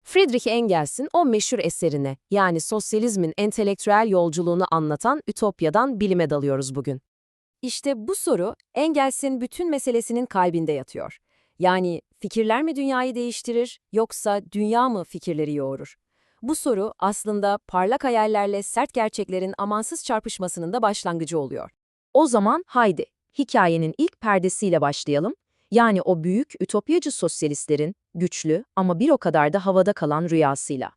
Friedrich Engels'in o meşhur eserine, yani sosyalizmin entelektüel yolculuğunu anlatan Ütopya'dan bilime dalıyoruz bugün. İşte bu soru Engels'in bütün meselesinin kalbinde yatıyor. Yani fikirler mi dünyayı değiştirir yoksa dünya mı fikirleri yoğurur? Bu soru aslında parlak hayallerle sert gerçeklerin amansız çarpışmasının da başlangıcı oluyor. O zaman haydi, hikayenin ilk perdesiyle başlayalım. Yani o büyük ütopyacı sosyalistlerin güçlü ama bir o kadar da havada kalan rüyasıyla.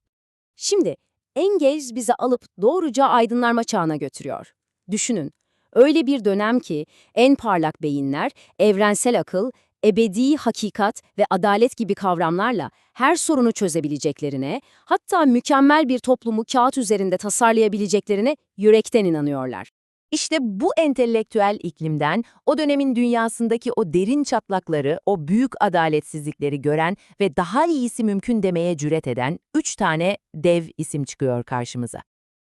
Şimdi Engels bizi alıp doğruca aydınlanma çağına götürüyor. Düşünün, öyle bir dönem ki en parlak beyinler, evrensel akıl, ebedi hakikat ve adalet gibi kavramlarla her sorunu çözebileceklerine, hatta mükemmel bir toplumu kağıt üzerinde tasarlayabileceklerine yürekten inanıyorlar. İşte bu entelektüel iklimden, o dönemin dünyasındaki o derin çatlakları, o büyük adaletsizlikleri gören ve daha iyisi mümkün demeye cüret eden 3 tane dev isim çıkıyor karşımıza.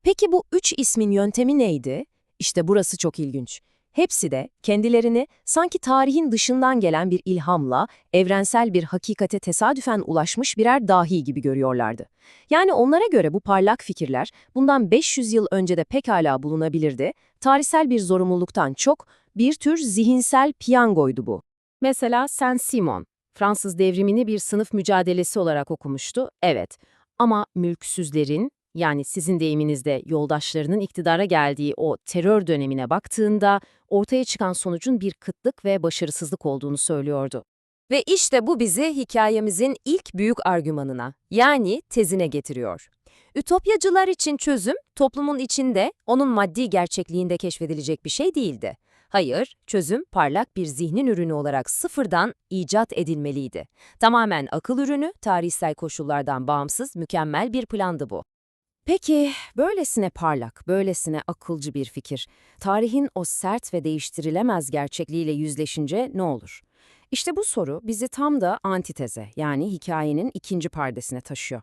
Peki bu 3 ismin yöntemi neydi? İşte burası çok ilginç. Hepsi de kendilerini sanki tarihin dışından gelen bir ilhamla, evrensel bir hakikate tesadüfen ulaşmış birer dahi gibi görüyorlardı. Yani onlara göre bu parlak fikirler bundan 500 yıl önce de pekala bulunabilirdi, tarihsel bir zorunluluktan çok bir tür zihinsel piyangoydu bu. Mesela Saint-Simon, Fransız devrimini bir sınıf mücadelesi olarak okumuştu, evet. Ama mülksüzlerin, yani sizin deyiminizde yoldaşlarının iktidara geldiği o terör dönemine baktığında ortaya çıkan sonucun bir kıtlık ve başarısızlık olduğunu söylüyordu. Ve işte bu bizi hikayemizin ilk büyük argümanına, yani tezine getiriyor. Ütopyacılar için çözüm, toplumun içinde, onun maddi gerçekliğinde keşfedilecek bir şey değildi. Hayır, çözüm parlak bir zihnin ürünü olarak sıfırdan icat edilmeliydi. Tamamen akıl ürünü, tarihsel koşullardan bağımsız mükemmel bir plandı bu. Peki, böylesine parlak, böylesine akılcı bir fikir, tarihin o sert ve değiştirilemez gerçekliğiyle yüzleşince ne olur? İşte bu soru bizi tam da antiteze, yani hikayenin ikinci perdesine taşıyor.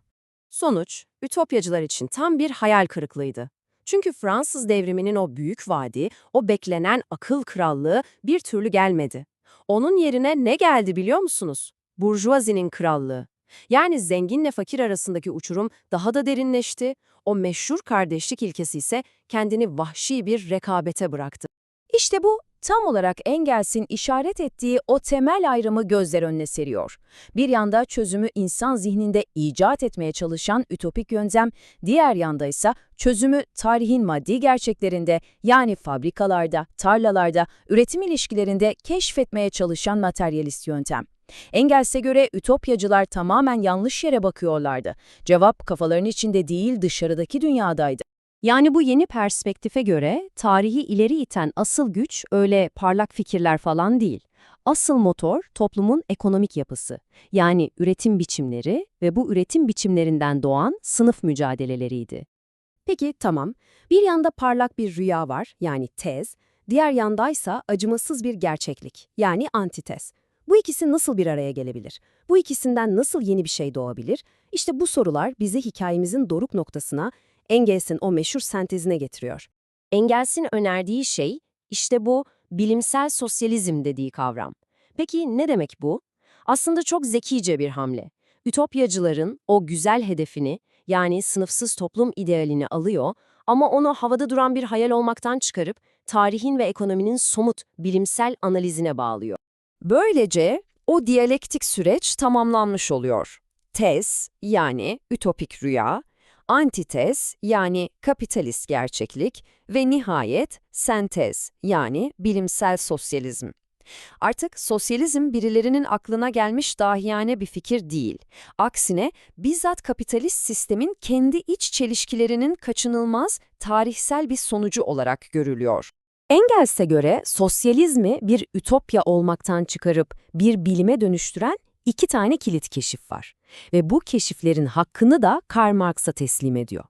Sonuç, Ütopyacılar için tam bir hayal kırıklığıydı. Çünkü Fransız devriminin o büyük vaadi, o beklenen akıl krallığı bir türlü gelmedi. Onun yerine ne geldi biliyor musunuz? Burjuvazinin krallığı. Yani zenginle fakir arasındaki uçurum daha da derinleşti, o meşhur kardeşlik ilkesi ise kendini vahşi bir rekabete bıraktı. İşte bu, tam olarak Engels'in işaret ettiği o temel ayrımı gözler önüne seriyor. Bir yanda çözümü insan zihninde icat etmeye çalışan ütopik yöntem, diğer yanda ise çözümü tarihin maddi gerçeklerinde, yani fabrikalarda, tarlalarda, üretim ilişkilerinde keşfetmeye çalışan materyalist yöntem. Engels'e göre ütopyacılar tamamen yanlış yere bakıyorlardı. Cevap kafaların içinde değil dışarıdaki dünyadaydı. Yani bu yeni perspektife göre tarihi ileri iten asıl güç öyle parlak fikirler falan değil. Asıl motor toplumun ekonomik yapısı, yani üretim biçimleri ve bu üretim biçimlerinden doğan sınıf mücadeleleriydi. Peki tamam, bir yanda parlak bir rüya var, yani tez, diğer yandaysa acımasız bir gerçeklik, yani antitez. Bu ikisi nasıl bir araya gelebilir? Bu ikisinden nasıl yeni bir şey doğabilir? İşte bu sorular bizi hikayemizin doruk noktasına, Engels'in o meşhur sentezine getiriyor. Engels'in önerdiği şey, işte bu bilimsel sosyalizm dediği kavram. Peki ne demek bu? Aslında çok zekice bir hamle. Ütopyacıların o güzel hedefini, yani sınıfsız toplum idealini alıyor ama onu havada duran bir hayal olmaktan çıkarıp tarihin ve ekonominin somut, bilimsel analizine bağlıyor. Böylece o diyalektik süreç tamamlanmış oluyor. Tez, yani ütopik rüya, antitez, yani kapitalist gerçeklik ve nihayet sentez, yani bilimsel sosyalizm. Artık sosyalizm birilerinin aklına gelmiş dahiyane bir fikir değil. Aksine bizzat kapitalist sistemin kendi iç çelişkilerinin kaçınılmaz tarihsel bir sonucu olarak görülüyor. Engels'e göre sosyalizmi bir ütopya olmaktan çıkarıp bir bilime dönüştüren 2 tane kilit keşif var. Ve bu keşiflerin hakkını da Karl Marx'a teslim ediyor.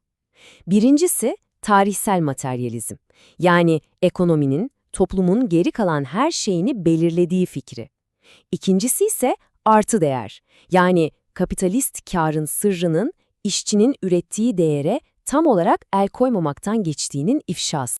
Birincisi tarihsel materyalizm, yani ekonominin, toplumun geri kalan her şeyini belirlediği fikri. İkincisi ise artı değer, yani kapitalist kârın sırrının işçinin ürettiği değere tam olarak el koymamaktan geçtiğinin ifşası.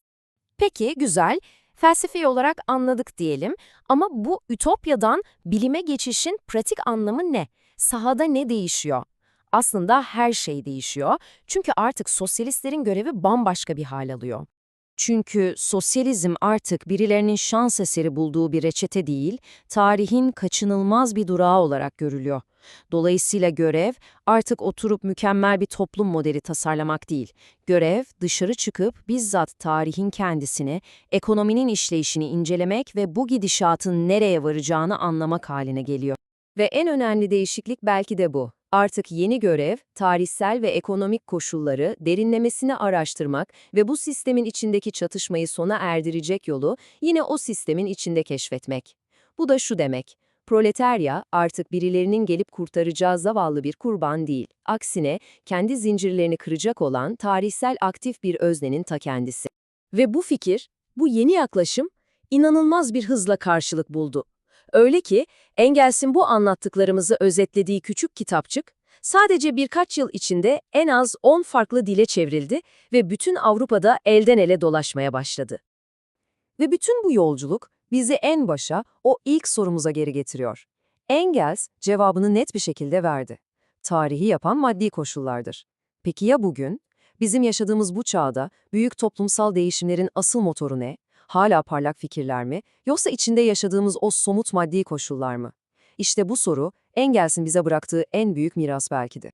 Peki, güzel. Felsefi olarak anladık diyelim ama bu ütopyadan bilime geçişin pratik anlamı ne? Sahada ne değişiyor? Aslında her şey değişiyor. Çünkü artık sosyalistlerin görevi bambaşka bir hal alıyor. Çünkü sosyalizm artık birilerinin şans eseri bulduğu bir reçete değil, tarihin kaçınılmaz bir durağı olarak görülüyor. Dolayısıyla görev artık oturup mükemmel bir toplum modeli tasarlamak değil. Görev dışarı çıkıp bizzat tarihin kendisini, ekonominin işleyişini incelemek ve bu gidişatın nereye varacağını anlamak haline geliyor. Ve en önemli değişiklik belki de bu. Artık yeni görev, tarihsel ve ekonomik koşulları derinlemesine araştırmak ve bu sistemin içindeki çatışmayı sona erdirecek yolu yine o sistemin içinde keşfetmek. Bu da şu demek, proletarya artık birilerinin gelip kurtaracağı zavallı bir kurban değil. Aksine kendi zincirlerini kıracak olan tarihsel aktif bir öznenin ta kendisi. Ve bu fikir, bu yeni yaklaşım inanılmaz bir hızla karşılık buldu. Öyle ki Engels'in bu anlattıklarımızı özetlediği küçük kitapçık, sadece birkaç yıl içinde en az 10 farklı dile çevrildi ve bütün Avrupa'da elden ele dolaşmaya başladı. Ve bütün bu yolculuk bizi en başa, o ilk sorumuza geri getiriyor. Engels cevabını net bir şekilde verdi. Tarihi yapan maddi koşullardır. Peki ya bugün? Bizim yaşadığımız bu çağda büyük toplumsal değişimlerin asıl motoru ne? Hala parlak fikirler mi? Yoksa içinde yaşadığımız o somut maddi koşullar mı? İşte bu soru Engels'in bize bıraktığı en büyük miras belki de.